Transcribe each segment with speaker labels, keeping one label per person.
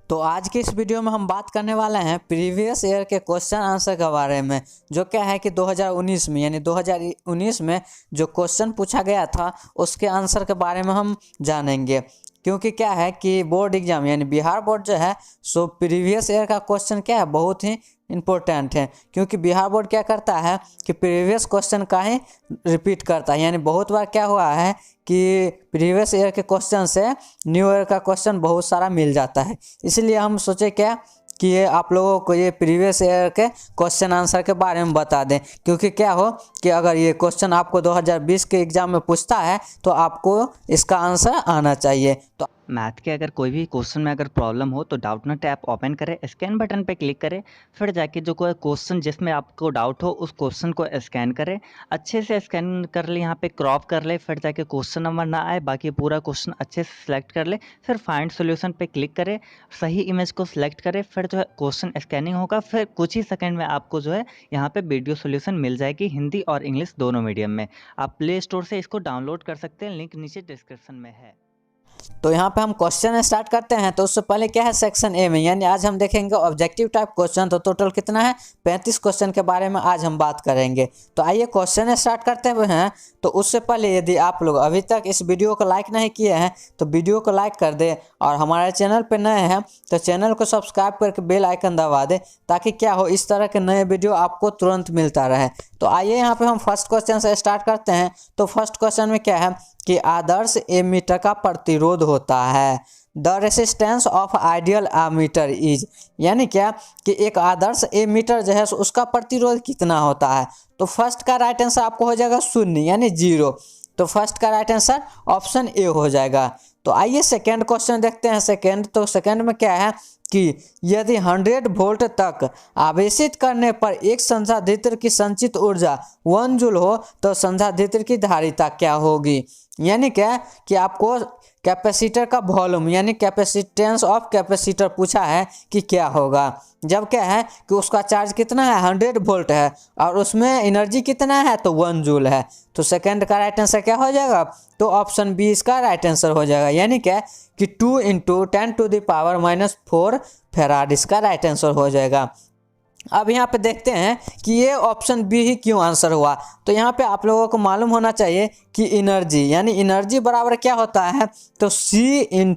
Speaker 1: तो आज की इस वीडियो में हम बात करने वाले हैं प्रीवियस ईयर के क्वेश्चन आंसर के बारे में। जो क्या है कि 2019 में यानी 2019 में जो क्वेश्चन पूछा गया था उसके आंसर के बारे में हम जानेंगे। क्योंकि क्या है कि बोर्ड एग्जाम यानी बिहार बोर्ड जो है सो प्रीवियस ईयर का क्वेश्चन क्या है बहुत ही इम्पोर्टेंट है। क्योंकि बिहार बोर्ड क्या करता है कि प्रीवियस क्वेश्चन का ही रिपीट करता है। यानी बहुत बार क्या हुआ है कि प्रीवियस ईयर के क्वेश्चन से न्यू ईयर का क्वेश्चन बहुत सारा मिल जाता है। इसलिए हम सोचे क्या कि ये आप लोगों को ये प्रीवियस ईयर के क्वेश्चन आंसर के बारे में बता दें। क्योंकि क्या हो कि अगर ये क्वेश्चन आपको 2020 के एग्ज़ाम में पूछता है तो आपको इसका आंसर आना चाहिए। तो
Speaker 2: मैथ के अगर कोई भी क्वेश्चन में अगर प्रॉब्लम हो तो डाउट नोट ऐप ओपन करें, स्कैन बटन पे क्लिक करें, फिर जाके जो कोई क्वेश्चन जिसमें आपको डाउट हो उस क्वेश्चन को स्कैन करें। अच्छे से स्कैन कर ले, यहाँ पे क्रॉप कर ले, फिर जाके क्वेश्चन नंबर ना आए, बाकी पूरा क्वेश्चन अच्छे से सिलेक्ट कर ले, फिर फाइंड सोल्यूशन पे क्लिक करें, सही इमेज को सिलेक्ट करें, फिर जो है क्वेश्चन स्कैनिंग होगा, फिर कुछ ही सेकेंड में आपको जो है यहाँ पे वीडियो सोल्यूशन मिल जाएगी हिंदी और इंग्लिश दोनों मीडियम में। आप प्ले स्टोर से इसको डाउनलोड कर सकते हैं, लिंक नीचे डिस्क्रिप्शन में है।
Speaker 1: तो यहाँ पे हम क्वेश्चन स्टार्ट करते हैं। तो उससे पहले क्या है सेक्शन ए में यानी आज हम देखेंगे ऑब्जेक्टिव टाइप क्वेश्चन। तो टोटल कितना है 35 क्वेश्चन के बारे में आज हम बात करेंगे। तो आइए क्वेश्चन स्टार्ट करते हुए हैं। तो उससे पहले यदि आप लोग अभी तक इस वीडियो को लाइक नहीं किए हैं तो वीडियो को लाइक कर दे और हमारे चैनल पर नए हैं तो चैनल को सब्सक्राइब करके बेल आइकन दबा दे ताकि क्या हो इस तरह के नए वीडियो आपको तुरंत मिलता रहे। तो आइए यहाँ पे हम फर्स्ट क्वेश्चन से स्टार्ट करते हैं। तो फर्स्ट क्वेश्चन में क्या है कि आदर्श एमीटर का प्रतिरोध होता है। The resistance of ideal ammeter is, यानी क्या कि एक आदर्श एमीटर जो है उसका प्रतिरोध कितना होता है। तो फर्स्ट का राइट आंसर आपको हो जाएगा 0 यानी 0। तो फर्स्ट का राइट आंसर ऑप्शन ए हो जाएगा। तो आइए सेकेंड क्वेश्चन देखते हैं। सेकेंड में क्या है कि यदि 100 वोल्ट तक आवेशित करने पर एक संधारित्र की संचित ऊर्जा 1 जूल हो तो संधारित्र की धारिता क्या होगी। यानी क्या कि आपको कैपेसिटर का वॉल्यूम यानी कैपेसिटेंस ऑफ कैपेसिटर पूछा है कि क्या होगा। जब क्या है कि उसका चार्ज कितना है 100 वोल्ट है और उसमें एनर्जी कितना है तो 1 जूल है। तो सेकंड का राइट आंसर क्या हो जाएगा तो ऑप्शन बी इसका राइट आंसर हो जाएगा। यानी क्या कि 2 × 10⁻⁴ फैराड इसका राइट आंसर हो जाएगा। अब यहाँ पे देखते हैं कि ये ऑप्शन बी ही क्यों आंसर हुआ। तो यहाँ पे आप लोगों को मालूम होना चाहिए कि एनर्जी यानी एनर्जी बराबर क्या होता है तो C ×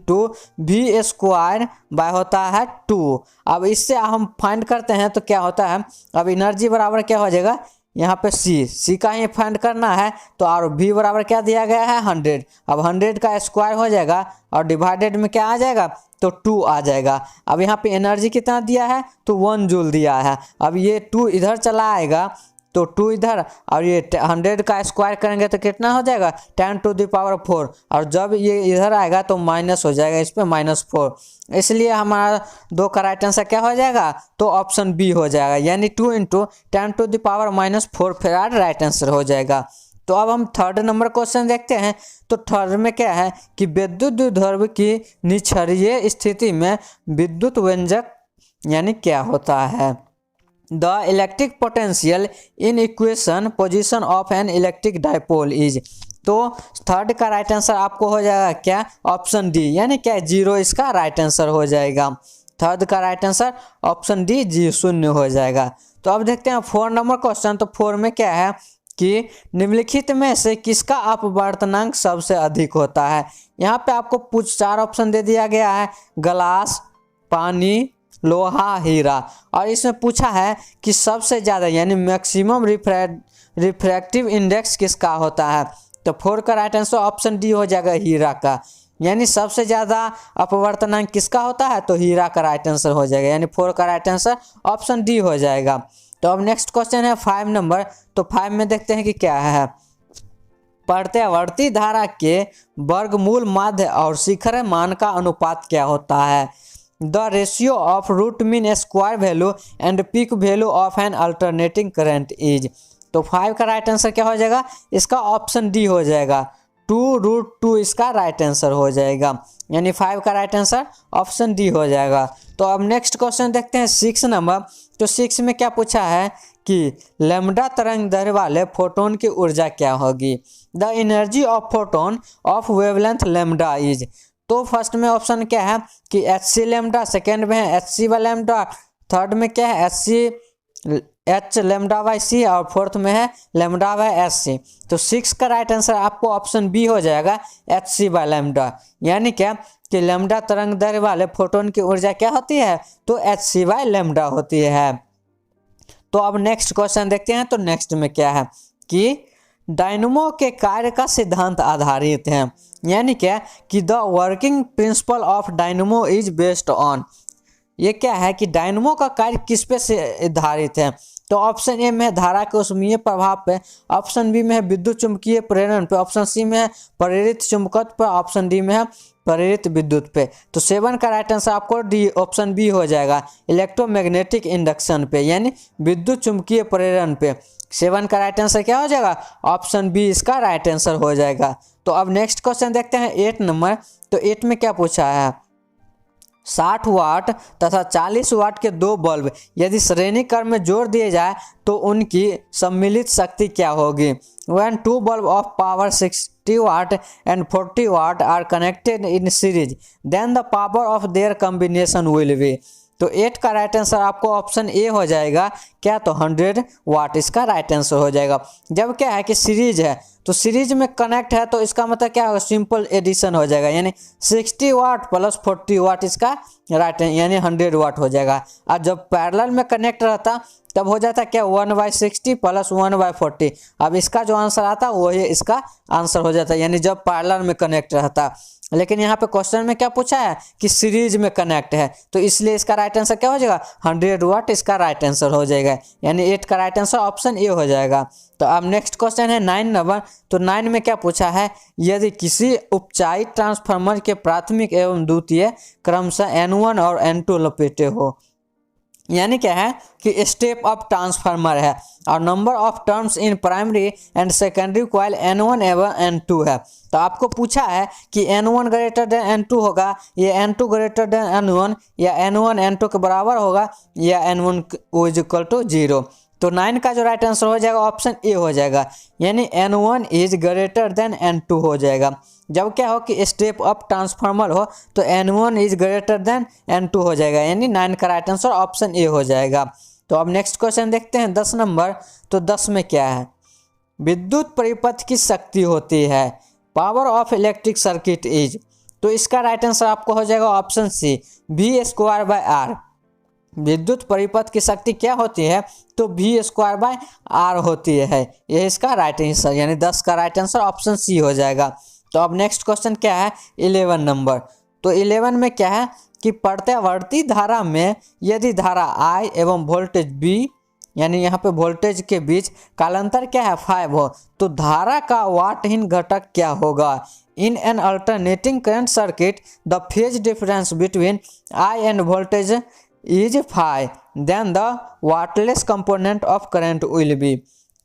Speaker 1: V² बाय होता है 2। अब इससे हम फाइंड करते हैं तो क्या होता है अब एनर्जी बराबर क्या हो जाएगा यहाँ पे C का ही फाइंड करना है तो और V बराबर क्या दिया गया है 100। अब 100 का स्क्वायर हो जाएगा और डिवाइडेड में क्या आ जाएगा तो 2 आ जाएगा। अब यहाँ पे एनर्जी कितना दिया है तो 1 जूल दिया है। अब ये 2 इधर चला आएगा तो 2 इधर और ये 100 का स्क्वायर करेंगे तो कितना हो जाएगा 10⁴ और जब ये इधर आएगा तो माइनस हो जाएगा इस पर -4। इसलिए हमारा 2 का राइट आंसर क्या हो जाएगा तो ऑप्शन बी हो जाएगा यानी 2 × 10⁻⁴ फैराड राइट आंसर हो जाएगा। तो अब हम थर्ड नंबर क्वेश्चन देखते हैं। तो थर्ड में क्या है कि विद्युत द्विध्रुव की निष्क्रिय स्थिति में विद्युत व्यंजक यानी क्या होता है। The electric potential in equation position of an electric dipole is. तो थर्ड का राइट आंसर आपको हो जाएगा क्या ऑप्शन डी यानी क्या 0 इसका राइट आंसर हो जाएगा। थर्ड का राइट आंसर ऑप्शन डी 0 हो जाएगा। तो अब देखते हैं 4 नंबर क्वेश्चन। तो 4 में क्या है कि निम्नलिखित में से किसका अपवर्तनांक सबसे अधिक होता है। यहाँ पे आपको 4 ऑप्शन दे दिया गया है ग्लास, पानी, लोहा, हीरा। और इसमें पूछा है कि सबसे ज़्यादा यानी मैक्सिमम रिफ्रैक्टिव इंडेक्स किसका होता है। तो 4 का राइट आंसर ऑप्शन डी हो जाएगा हीरा का। यानी सबसे ज़्यादा अपवर्तनांक किसका होता है तो हीरा का राइट आंसर हो जाएगा यानी 4 का राइट आंसर ऑप्शन डी हो जाएगा। तो अब नेक्स्ट क्वेश्चन है 5 नंबर। तो 5 में देखते हैं कि क्या है। प्रत्यावर्ती धारा के वर्गमूल माध्य और शिखर मान का अनुपात क्या होता है। The ratio of root mean square value and peak value of an alternating current is. तो 5 का राइट आंसर क्या हो जाएगा इसका ऑप्शन डी हो जाएगा 2√2 इसका राइट आंसर हो जाएगा यानी 5 का राइट आंसर ऑप्शन डी हो जाएगा। तो अब नेक्स्ट क्वेश्चन देखते हैं 6 नंबर। तो 6 में क्या पूछा है कि लैम्डा तरंग दैर्घ्य वाले फोटोन की ऊर्जा क्या होगी। The energy of photon of wavelength lambda is. तो फर्स्ट में ऑप्शन क्या है कि एच सी लेमडा, सेकेंड में है H C by lambda, third में क्या है एच लेमडा बाई सी, और फोर्थ में है लेमडा बाई एच सी। तो 6 का राइट आंसर आपको ऑप्शन बी हो जाएगा, एच सी बाई लेमडा। यानी क्या कि लेमडा तरंग दैर्ध्य वाले फोटोन की ऊर्जा क्या होती है, तो एच सी बाई लेमडा होती है। तो अब नेक्स्ट क्वेश्चन देखते हैं। तो नेक्स्ट में क्या है कि डायनमो के कार्य का सिद्धांत आधारित है, यानी क्या कि the working principle of dynamo is based on. ये क्या है कि डायनमो का कार्य किस पे से आधारित है, तो ऑप्शन ए में है धारा के ऊष्मीय प्रभाव पे, ऑप्शन बी में है विद्युत चुंबकीय प्रेरण पे, ऑप्शन सी में है प्रेरित चुंबकत्व पे, ऑप्शन डी में है प्रेरित विद्युत पे। तो 7 का राइट आंसर आपको डी ऑप्शन बी हो जाएगा, इलेक्ट्रोमैग्नेटिक इंडक्शन पे, यानी विद्युत चुंबकीय प्रेरण पे। 7 का राइट आंसर क्या हो जाएगा, ऑप्शन बी इसका राइट आंसर हो जाएगा। तो अब नेक्स्ट क्वेश्चन देखते हैं 8 नंबर। तो 8 में क्या पूछा है, 60 वाट तथा 40 वाट के दो बल्ब यदि श्रेणी क्रम में जोड़ दिए जाए तो उनकी सम्मिलित शक्ति क्या होगी। When two bulb of power 60 watt and 40 watt are connected in series, then the power of their combination will be। तो 8 का राइट आंसर आपको ऑप्शन ए हो जाएगा, क्या तो 100 वाट इसका राइट आंसर हो जाएगा। जब क्या है कि सीरीज है तो सीरीज में कनेक्ट है, तो इसका मतलब क्या होगा, सिंपल एडिशन हो जाएगा, यानी 60 वाट प्लस 40 वाट इसका राइट यानी 100 वाट हो जाएगा। और जब पैरेलल में कनेक्ट रहता तब हो जाता क्या 1/60 प्लस 1/40। अब इसका जो आंसर आता वही इसका आंसर हो जाता, यानी जब पैरेलल में कनेक्ट रहता। लेकिन यहाँ पे क्वेश्चन में क्या पूछा है कि सीरीज में कनेक्ट है, तो इसलिए इसका राइट आंसर क्या हो जाएगा, 100 वाट इसका राइट आंसर हो जाएगा, यानी 8 का राइट आंसर ऑप्शन ए हो जाएगा। तो अब नेक्स्ट क्वेश्चन है 9 नंबर। तो 9 में क्या पूछा है, यदि किसी उपचाई ट्रांसफार्मर के प्राथमिक एवं द्वितीय क्रमशः N1 और N2 लपेटे हो, यानी क्या है कि स्टेप अप ट्रांसफार्मर है और number of turns in primary and secondary coil N1 एवं N2 है। तो आपको पूछा है कि N1 ग्रेटर देन N2 होगा, या N2 ग्रेटर देन N1, या N1 N2 के बराबर होगा, या N1 इज इक्वल टू 0। तो 9 का जो राइट आंसर हो जाएगा ऑप्शन ए हो जाएगा, यानी N1 is greater than N2 हो जाएगा। जब क्या हो कि स्टेप अप ट्रांसफार्मर हो तो N1 is greater than N2 हो जाएगा, यानी 9 का राइट आंसर ऑप्शन ए हो जाएगा। तो अब नेक्स्ट क्वेश्चन देखते हैं 10 नंबर। तो 10 में क्या है, विद्युत परिपथ की शक्ति होती है, power of electric circuit is. तो इसका राइट आंसर आपको हो जाएगा ऑप्शन सी, V²/R। विद्युत परिपथ की शक्ति क्या होती है, तो V²/R होती है, यह इसका राइट आंसर, यानी 10 का राइट आंसर ऑप्शन सी हो जाएगा। तो अब नेक्स्ट क्वेश्चन क्या है 11 नंबर। तो 11 में क्या है कि प्रत्यावर्ती धारा में यदि धारा I एवं वोल्टेज V, यानी यहाँ पे वोल्टेज के बीच कालांतर क्या है 5 हो, तो धारा का वाटहीन घटक क्या होगा। In an alternating current circuit the phase difference between I and voltage is 5, then the wattless component of current will be.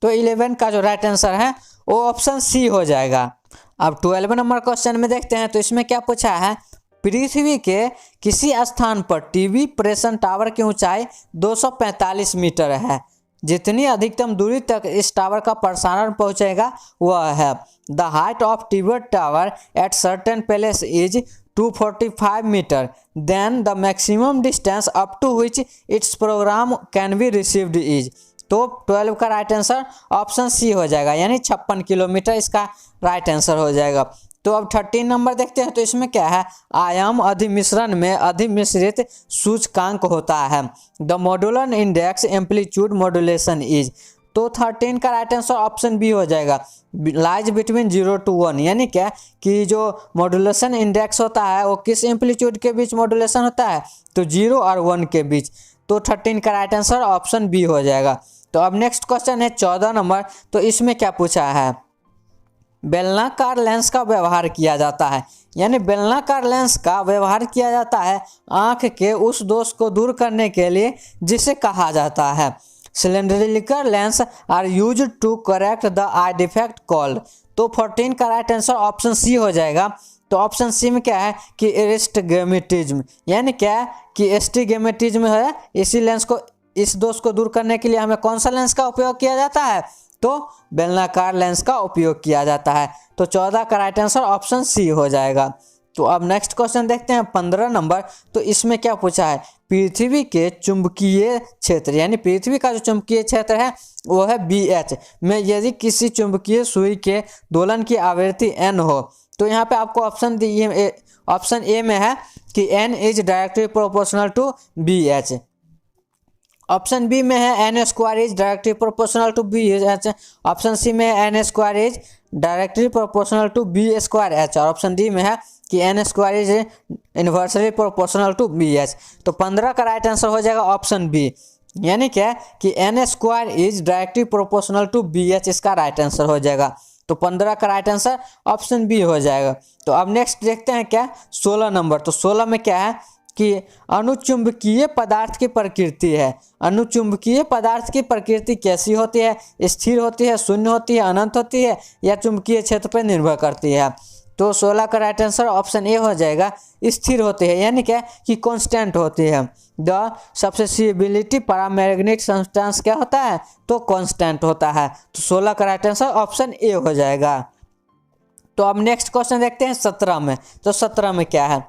Speaker 1: तो 11 का जो राइट आंसर है वो ऑप्शन सी हो जाएगा। अब 12 नंबर क्वेश्चन में देखते हैं। तो इसमें क्या पूछा है, पृथ्वी के किसी स्थान पर टीवी प्रेषण टावर की ऊंचाई 245 मीटर है, जितनी अधिकतम दूरी तक इस टावर का प्रसारण पहुंचेगा वह है। The height of TV tower at certain place is 245 metre, then the maximum distance up to which its programme can be received is. तो 12 का राइट आंसर ऑप्शन सी हो जाएगा, यानी 56 किलोमीटर इसका राइट आंसर हो जाएगा। तो अब 13 नंबर देखते हैं। तो इसमें क्या है, आयाम अधिमिश्रण में अधिमिश्रित सूचकांक होता है। The modular index amplitude modulation is. तो 13 का राइट आंसर ऑप्शन बी हो जाएगा, लाइज बिटवीन 0 to 1, यानी क्या कि जो मॉड्यूलेशन इंडेक्स होता है वो किस एम्पलीट्यूड के बीच मॉड्यूलेशन होता है, तो 0 और 1 के बीच। तो 13 का राइट आंसर ऑप्शन बी हो जाएगा। तो अब नेक्स्ट क्वेश्चन है 14 नंबर। तो इसमें क्या पूछा है, बेलनाकार लेंस का व्यवहार किया जाता है, यानी बेलनाकार लेंस का व्यवहार किया जाता है आंख के उस दोष को दूर करने के लिए जिसे कहा जाता है cylindrical lens are use to correct the eye defect called. तो 14 का राइट आंसर ऑप्शन सी हो जाएगा। तो ऑप्शन सी में क्या है कि एस्टिग्मेटिज्म, यानी क्या कि एस्टिग्मेटिज्म है, इसी लेंस को इस दोष को दूर करने के लिए हमें कौन सा लेंस का उपयोग किया जाता है, तो बेलनाकार लेंस का उपयोग किया जाता है। तो 14 का राइट आंसर ऑप्शन सी हो जाएगा। तो अब नेक्स्ट क्वेश्चन देखते हैं 15 नंबर। तो इसमें क्या पूछा है, पृथ्वी के चुंबकीय क्षेत्र यानी पृथ्वी का जो चुंबकीय क्षेत्र है वो है BH में यदि किसी चुंबकीय सुई के दोलन की आवृत्ति n हो। तो यहाँ पे आपको ऑप्शन ए में है कि n is directly proportional to BH। Option B में है n square is directly proportional to BH। Option C में है n square is directly proportional to B square H। और ऑप्शन डी में है कि n square is inversely proportional to BH। तो 15 का राइट आंसर हो जाएगा ऑप्शन बी, यानी क्या कि n square is directly proportional to BH इसका राइट आंसर हो जाएगा। तो 15 का राइट आंसर ऑप्शन बी हो जाएगा। तो अब नेक्स्ट देखते हैं क्या 16 नंबर। तो 16 में क्या है कि अनुचुंबकीय पदार्थ की प्रकृति है। अनुचुंबकीय पदार्थ की प्रकृति कैसी होती है, स्थिर होती है, शून्य होती है, अनंत होती है या चुंबकीय क्षेत्र पर निर्भर करती है। तो 16 का राइट आंसर ऑप्शन ए हो जाएगा, स्थिर होती है, यानी क्या कि कांस्टेंट होती है। द सब्सिबिलिटी पैरामैग्नेटिक सब्सटेंस क्या होता है, तो कांस्टेंट होता है। तो 16 का राइट आंसर ऑप्शन ए हो जाएगा। तो अब नेक्स्ट क्वेश्चन देखते हैं 17 में। तो 17 में क्या है,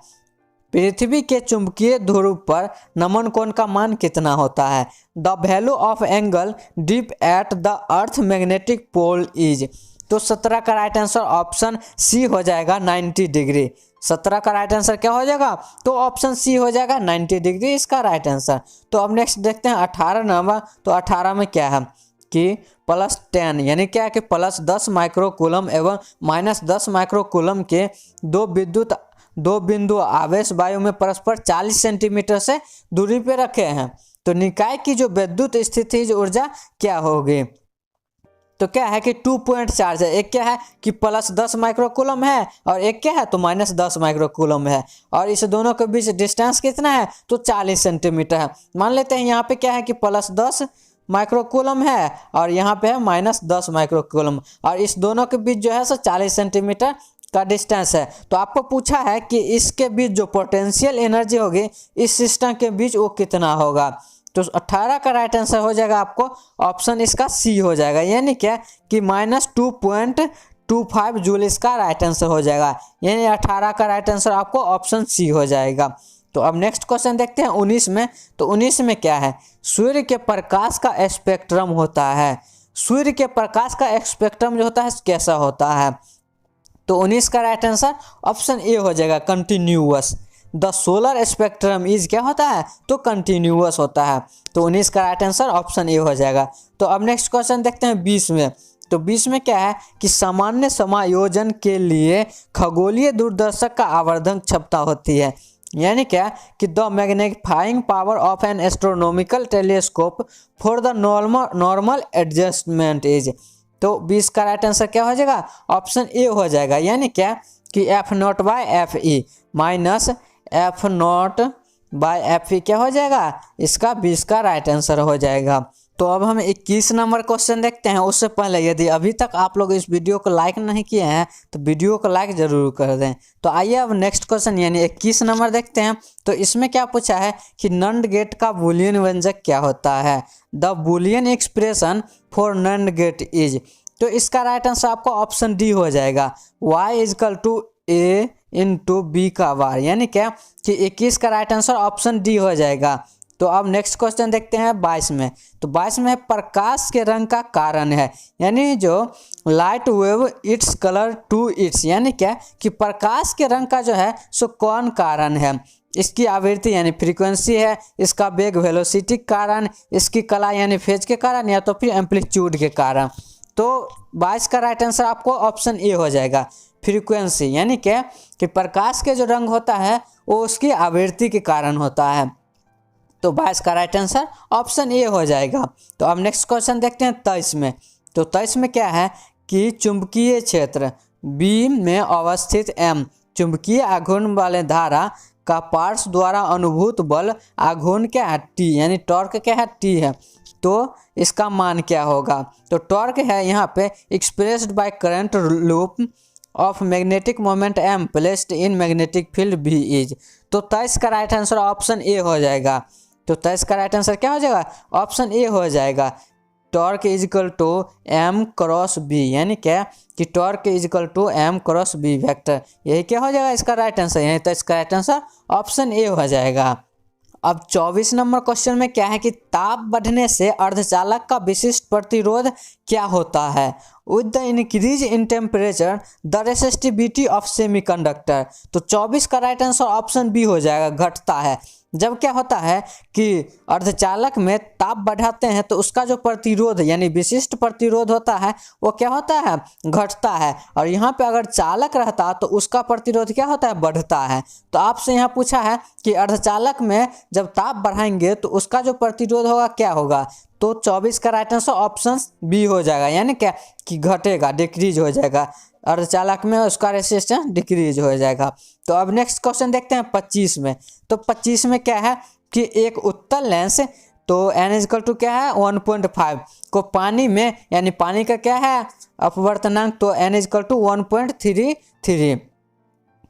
Speaker 1: पृथ्वी के चुंबकीय ध्रुव पर नमन कोण का मान कितना होता है। The value of angle dip at the earth magnetic pole is. तो 17 का राइट आंसर ऑप्शन सी हो जाएगा 90 डिग्री। 17 का राइट आंसर क्या हो जाएगा, तो ऑप्शन सी हो जाएगा 90 डिग्री इसका राइट आंसर। तो अब नेक्स्ट देखते हैं 18 नंबर। तो 18 में क्या है कि +10 यानी क्या है कि +10 माइक्रोकूलम एवं -10 माइक्रोकूलम के दो बिंदु आवेश वायु में परस्पर 40 सेंटीमीटर से दूरी पे रखे हैं। तो निकाय की जो विद्युत स्थितिज ऊर्जा क्या होगी, तो क्या है कि 2 पॉइंट चार्ज है। एक क्या है कि +10 माइक्रोकूलम है और एक क्या है तो -10 माइक्रोकूलम है। और इस दोनों के बीच डिस्टेंस कितना है, तो 40 सेंटीमीटर है। मान लेते हैं यहाँ पे क्या है कि +10 माइक्रोकूलम है और यहाँ पे है -10 माइक्रोकूलम और इस दोनों के बीच जो है सो 40 सेंटीमीटर का डिस्टेंस है। तो आपको पूछा है कि इसके बीच जो पोटेंशियल एनर्जी होगी इस सिस्टम के बीच वो कितना होगा। तो 18 का राइट आंसर हो जाएगा आपको ऑप्शन इसका सी हो जाएगा, यानी क्या कि -2.25 जूल इसका राइट आंसर हो जाएगा। यानी 18 का राइट आंसर आपको ऑप्शन सी हो जाएगा। तो अब नेक्स्ट क्वेश्चन देखते हैं 19 में। तो 19 में क्या है, सूर्य के प्रकाश का स्पेक्ट्रम होता है। सूर्य के प्रकाश का स्पेक्ट्रम जो होता है कैसा होता है, तो 19 का राइट आंसर ऑप्शन ए हो जाएगा, continuous. The solar spectrum is क्या होता है, तो कंटिन्यूअस होता है। तो 19 का राइट आंसर ऑप्शन ए हो जाएगा। तो अब नेक्स्ट क्वेश्चन देखते हैं 20 में। तो 20 में क्या है कि सामान्य समायोजन के लिए खगोलीय दूरदर्शक का आवर्धन क्षमता होती है, यानी क्या कि the magnifying power of N astronomical telescope for the normal adjustment is. तो 20 का राइट आंसर क्या हो जाएगा, ऑप्शन ए हो जाएगा, यानी क्या कि F0/FE माइनस F0/FE क्या हो जाएगा, इसका 20 का राइट आंसर हो जाएगा। तो अब हम 21 नंबर क्वेश्चन देखते हैं। उससे पहले यदि अभी तक आप लोग इस वीडियो को लाइक नहीं किए हैं तो वीडियो को लाइक जरूर कर दें। तो आइए अब नेक्स्ट क्वेश्चन यानी 21 नंबर देखते हैं। तो इसमें क्या पूछा है कि नंद गेट का बूलियन व्यंजक क्या होता है। The Boolean expression for NAND gate is. तो इसका राइट आंसर आपको ऑप्शन डी हो जाएगा, y = A/B का वार, यानी क्या कि 21 का राइट आंसर ऑप्शन डी हो जाएगा। तो अब नेक्स्ट क्वेश्चन देखते हैं 22 में। तो 22 में प्रकाश के रंग का कारण है, यानी जो light wave its colour to its, यानी क्या कि प्रकाश के रंग का जो है सो कौन कारण है। इसकी आवृत्ति यानी फ्रीक्वेंसी है, इसका वेग वेलोसिटी के कारण, इसकी कला यानी फेज के कारण, या तो फिर एम्पलीट्यूड के कारण। तो 22 का राइट आंसर आपको ऑप्शन ए हो जाएगा, फ्रीक्वेंसी, यानी क्या कि प्रकाश के जो रंग होता है वो उसकी आवृत्ति के कारण होता है। तो 22 का राइट आंसर ऑप्शन ए हो जाएगा। तो अब नेक्स्ट क्वेश्चन देखते हैं 23 में। तो 23 में क्या है कि चुंबकीय क्षेत्र बी में अवस्थित M चुंबकीय आघूर्ण वाले धारा का पार्श्व द्वारा अनुभूत बल आघूर्ण क्या है, T, यानी टॉर्क क्या है, T है। तो इसका मान क्या होगा, तो टॉर्क है यहाँ पे expressed by current loop of magnetic moment M placed in magnetic field B is. तो 23 का राइट आंसर ऑप्शन ए हो जाएगा। तो 23 का राइट आंसर क्या हो जाएगा, ऑप्शन ए हो जाएगा, torque is equal to M cross B, यानी क्या कि torque is equal to M cross B vector. यही क्या हो जाएगा इसका राइट आंसर, यही तो इसका राइट आंसर ऑप्शन ए हो जाएगा। अब 24 नंबर क्वेश्चन में क्या है कि ताप बढ़ने से अर्धचालक का विशिष्ट प्रतिरोध क्या होता है। With the increase in temperature the resistivity of semiconductor. तो 24 का राइट आंसर ऑप्शन बी हो जाएगा, घटता है। जब क्या होता है कि अर्धचालक में ताप बढ़ाते हैं तो उसका जो प्रतिरोध यानी विशिष्ट प्रतिरोध होता है वो क्या होता है, घटता है। और यहाँ पे अगर चालक रहता तो उसका प्रतिरोध क्या होता है, बढ़ता है। तो आपसे यहाँ पूछा है कि अर्धचालक में जब ताप बढ़ाएंगे तो उसका जो प्रतिरोध होगा क्या होगा। तो 24 का राइट आंसर ऑप्शन बी हो जाएगा, यानी क्या कि घटेगा, डिक्रीज हो जाएगा। अर्धचालक में उसका रेसिस्टेंस डिक्रीज हो जाएगा। तो अब नेक्स्ट क्वेश्चन देखते हैं 25 में। तो 25 में क्या है कि एक उत्तल लेंस, तो n इक्वल टू क्या है 1.5 को पानी में, यानी पानी का क्या है अपवर्तनांक, तो n इक्वल टू 1.33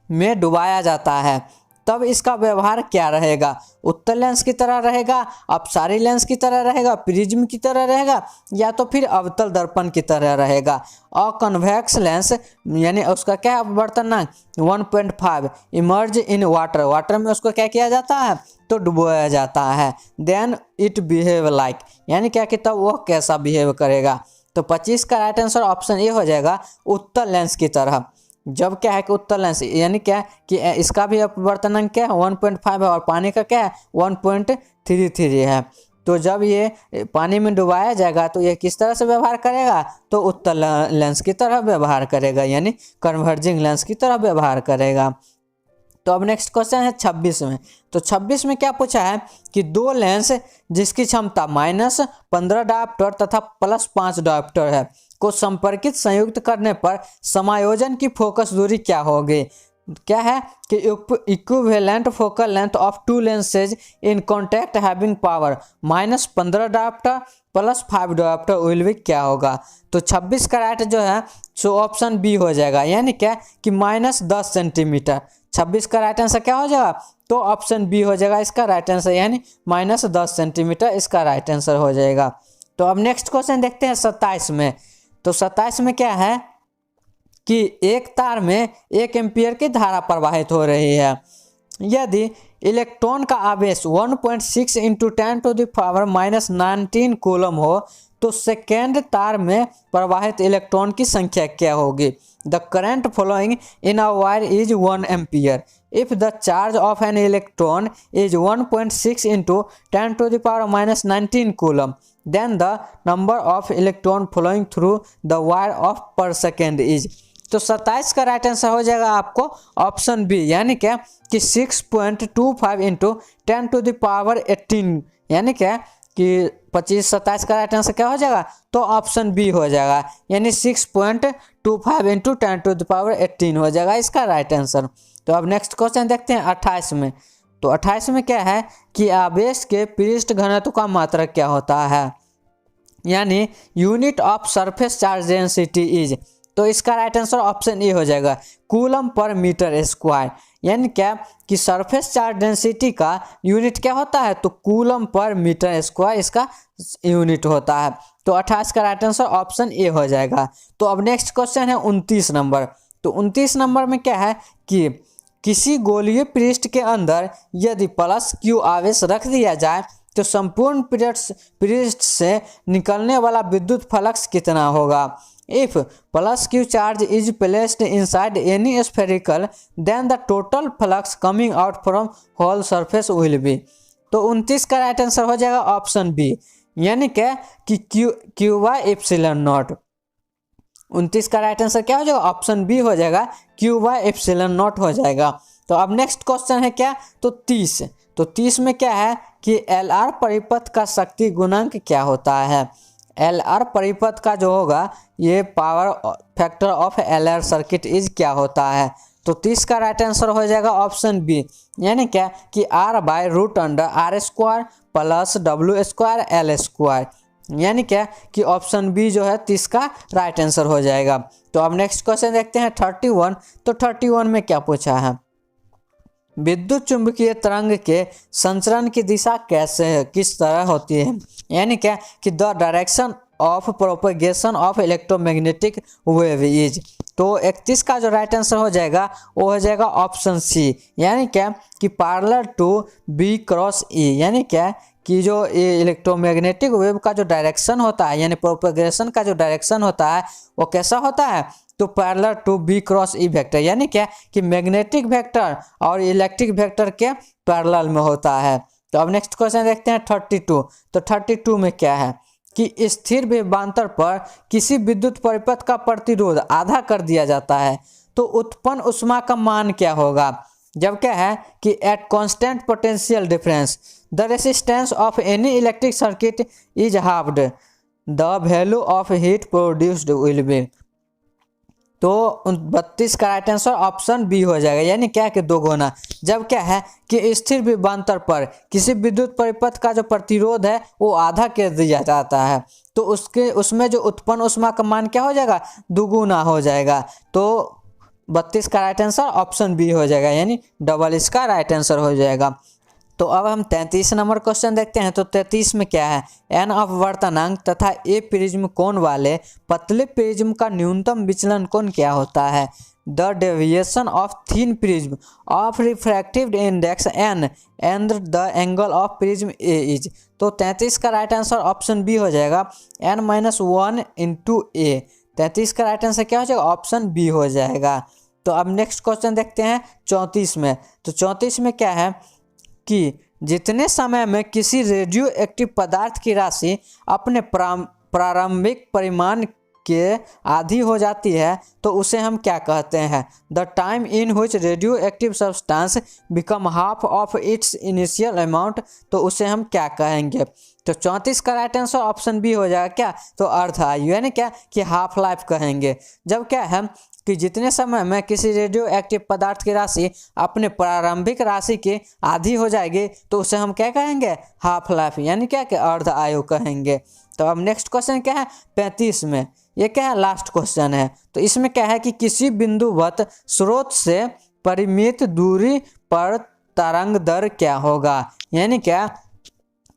Speaker 1: में डुबाया जाता है। तब इसका व्यवहार क्या रहेगा, उत्तल लेंस की तरह रहेगा, अपसारी लेंस की तरह रहेगा, प्रिज्म की तरह रहेगा, या तो फिर अवतल दर्पण की तरह रहेगा। और कन्वेक्स लेंस यानी उसका क्या अपवर्तनांक 1.5 इमर्ज इन वाटर, वाटर में उसको क्या किया जाता है, तो डुबोया जाता है। देन इट बिहेव लाइक, यानी क्या कि तब वह कैसा बिहेव करेगा। तो 25 का राइट आंसर ऑप्शन ए हो जाएगा, उत्तल लेंस की तरह। जब क्या है कि उत्तल लेंस यानी क्या कि इसका भी अपवर्तनांक क्या है 1.5 है और पानी का क्या है 1.33 है। तो जब ये पानी में डुबाया जाएगा तो ये किस तरह से व्यवहार करेगा, तो उत्तल लेंस की तरह व्यवहार करेगा, यानी कन्वर्जिंग लेंस की तरह व्यवहार करेगा। तो अब नेक्स्ट क्वेश्चन है 26 में। तो 26 में क्या पूछा है कि दो लेंस जिसकी क्षमता -15 डायोप्टर तथा +5 डायोप्टर है को संपर्कित संयुक्त करने पर समायोजन की फोकस दूरी क्या होगी। क्या है कि equivalent focal length of to lenses in contact having power -15 dioptre +5 dioptre will be क्या होगा। तो 26 का राइट जो है सो ऑप्शन बी हो जाएगा, यानी क्या कि -10 सेंटीमीटर। 26 का राइट आंसर क्या हो जाएगा, तो ऑप्शन बी हो जाएगा इसका राइट आंसर, यानी -10 सेंटीमीटर इसका राइट आंसर हो जाएगा। तो अब नेक्स्ट क्वेश्चन देखते हैं 27 में। तो 27 में क्या है कि एक तार में 1 एम्पीयर की धारा प्रवाहित हो रही है। यदि इलेक्ट्रॉन का आवेश 1.6 × 10⁻⁻19 कूलम हो तो सेकेंड तार में प्रवाहित इलेक्ट्रॉन की संख्या क्या होगी। The current flowing in a wire is 1 ampere if the charge of an electron is 1.6 × 10⁻⁻19 coulomb then the number of electron flowing through the wire of per second is। तो 27 का right answer हो जाएगा आपको option B, यानी क्या कि 6.25 × 10⁻18, यानी क्या कि 27 का राइट आंसर क्या हो जाएगा, तो ऑप्शन बी हो जाएगा, यानी 6.25 × 10⁻18 हो जाएगा इसका राइट आंसर। तो अब नेक्स्ट क्वेश्चन देखते हैं 28 में। तो 28 में क्या है कि आवेश के पृष्ठ घनत्व का मात्रक क्या होता है, यानी unit of surface charge density is. तो इसका राइट आंसर ऑप्शन ए हो जाएगा, कूलम पर मीटर स्क्वायर। यानी क्या कि सरफेस चार्ज डेंसिटी का यूनिट क्या होता है, तो कूलम पर मीटर स्क्वायर इसका यूनिट होता है। तो 28 का राइट आंसर ऑप्शन ए हो जाएगा। तो अब नेक्स्ट क्वेश्चन है 29 नंबर। तो 29 नंबर में क्या है कि किसी गोलीय पृष्ठ के अंदर यदि +q आवेश रख दिया जाए तो संपूर्ण पृष्ठ से निकलने वाला विद्युत फ्लक्स कितना होगा। If +q charge is placed inside any spherical then the total flux coming out from whole surface will be. तो 29 का राइट आंसर हो जाएगा ऑप्शन बी, यानी क्या कि Q/ε0। 29 का राइट आंसर क्या हो जाएगा, ऑप्शन बी हो जाएगा, Q/ε0 हो जाएगा। तो अब नेक्स्ट क्वेश्चन है क्या, तो 30। तो 30 में क्या है कि LR परिपथ का शक्ति गुणांक क्या होता है। LR परिपथ का जो होगा ये power factor of LR circuit is क्या होता है। तो 30 का राइट आंसर हो जाएगा ऑप्शन बी, यानी क्या कि R/√R² + W² L², यानी क्या कि ऑप्शन बी जो है 30 का राइट आंसर हो जाएगा। तो अब नेक्स्ट क्वेश्चन देखते हैं 31। तो 31 में क्या पूछा है, विद्युत चुंबकीय तरंग के संचरण की दिशा किस तरह होती है, यानी क्या कि the direction of propagation of electromagnetic wave is. तो 31 का जो राइट आंसर हो जाएगा वो हो जाएगा ऑप्शन सी, यानी क्या कि पैरेलल टू बी क्रॉस ई, यानी क्या कि जो ये इलेक्ट्रोमैग्नेटिक वेव का जो डायरेक्शन होता है यानी प्रोपेगेशन का जो डायरेक्शन होता है वो कैसा होता है, तो parallel to B cross E vector, यानी क्या कि मैग्नेटिक वेक्टर और इलेक्ट्रिक वेक्टर के पैरेलल में होता है। तो अब नेक्स्ट क्वेश्चन देखते हैं 32। तो 32 में क्या है कि स्थिर विभवांतर पर किसी विद्युत परिपथ का प्रतिरोध आधा कर दिया जाता है तो उत्पन्न ऊष्मा का मान क्या होगा। जब क्या है कि at constant potential difference the resistance of any electric circuit is halved, the value of heat produced will be. तो 32 का राइट आंसर ऑप्शन बी हो जाएगा, यानी क्या कि 2 गुना। जब क्या है कि स्थिर विभवांतर पर किसी विद्युत परिपथ का जो प्रतिरोध है वो आधा कर दिया जाता है तो उसमें जो उत्पन्न ऊष्मा का मान क्या हो जाएगा, 2 गुना हो जाएगा। तो 32 का राइट आंसर ऑप्शन बी हो जाएगा, यानी डबल इसका राइट आंसर हो जाएगा। तो अब हम 33 नंबर क्वेश्चन देखते हैं। तो 33 में क्या है, एन अपवर्तनांक तथा ए प्रिज्म कोण वाले पतले प्रिज्म का न्यूनतम विचलन कोण क्या होता है। The deviation of thin prism of refractive index N and the angle of prism A is. तो 33 का राइट आंसर ऑप्शन बी हो जाएगा, n-1 इंटू ए। 33 का राइट आंसर क्या हो जाएगा, ऑप्शन बी हो जाएगा। तो अब नेक्स्ट क्वेश्चन देखते हैं 34 में। तो 34 में क्या है कि जितने समय में किसी रेडियो एक्टिव पदार्थ की राशि अपने प्रारंभिक परिमाण के आधी हो जाती है तो उसे हम क्या कहते हैं। The time in which radio active substance become half of its initial amount, तो उसे हम क्या कहेंगे। तो 34 का राइट आंसर ऑप्शन बी हो जाएगा, क्या तो अर्ध आयु, यानी क्या कि हाफ लाइफ कहेंगे। जब क्या है कि जितने समय में किसी रेडियो एक्टिव पदार्थ की राशि अपने प्रारंभिक राशि की आधी हो जाएगी तो उसे हम क्या कहेंगे, हाफ लाइफ, यानी क्या कि अर्ध आयु कहेंगे। तो अब नेक्स्ट क्वेश्चन क्या है 35 में, ये क्या है लास्ट क्वेश्चन है। तो इसमें क्या है कि किसी बिंदुवत स्रोत से परिमित दूरी पर तरंग दर क्या होगा, यानी क्या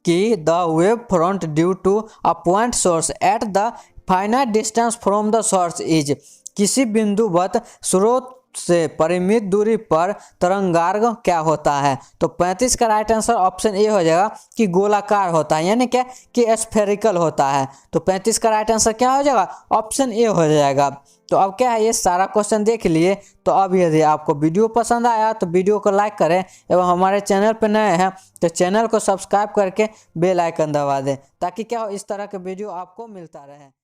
Speaker 1: कि the wave front due to a point source at the finite distance from the source is. किसी बिंदुवत स्रोत से परिमित दूरी पर तरंगार्ग क्या होता है। तो 35 का राइट आंसर ऑप्शन ए हो जाएगा कि गोलाकार होता है, यानी क्या कि स्फेरिकल होता है। तो 35 का राइट आंसर क्या हो जाएगा, ऑप्शन ए हो जाएगा। तो अब क्या है, ये सारा क्वेश्चन देख लिए। तो अब यदि आपको वीडियो पसंद आया तो वीडियो को लाइक करें एवं हमारे चैनल पर नए हैं तो चैनल को सब्सक्राइब करके बेल आइकन दबा दें ताकि क्या हो इस तरह के वीडियो आपको मिलता रहे।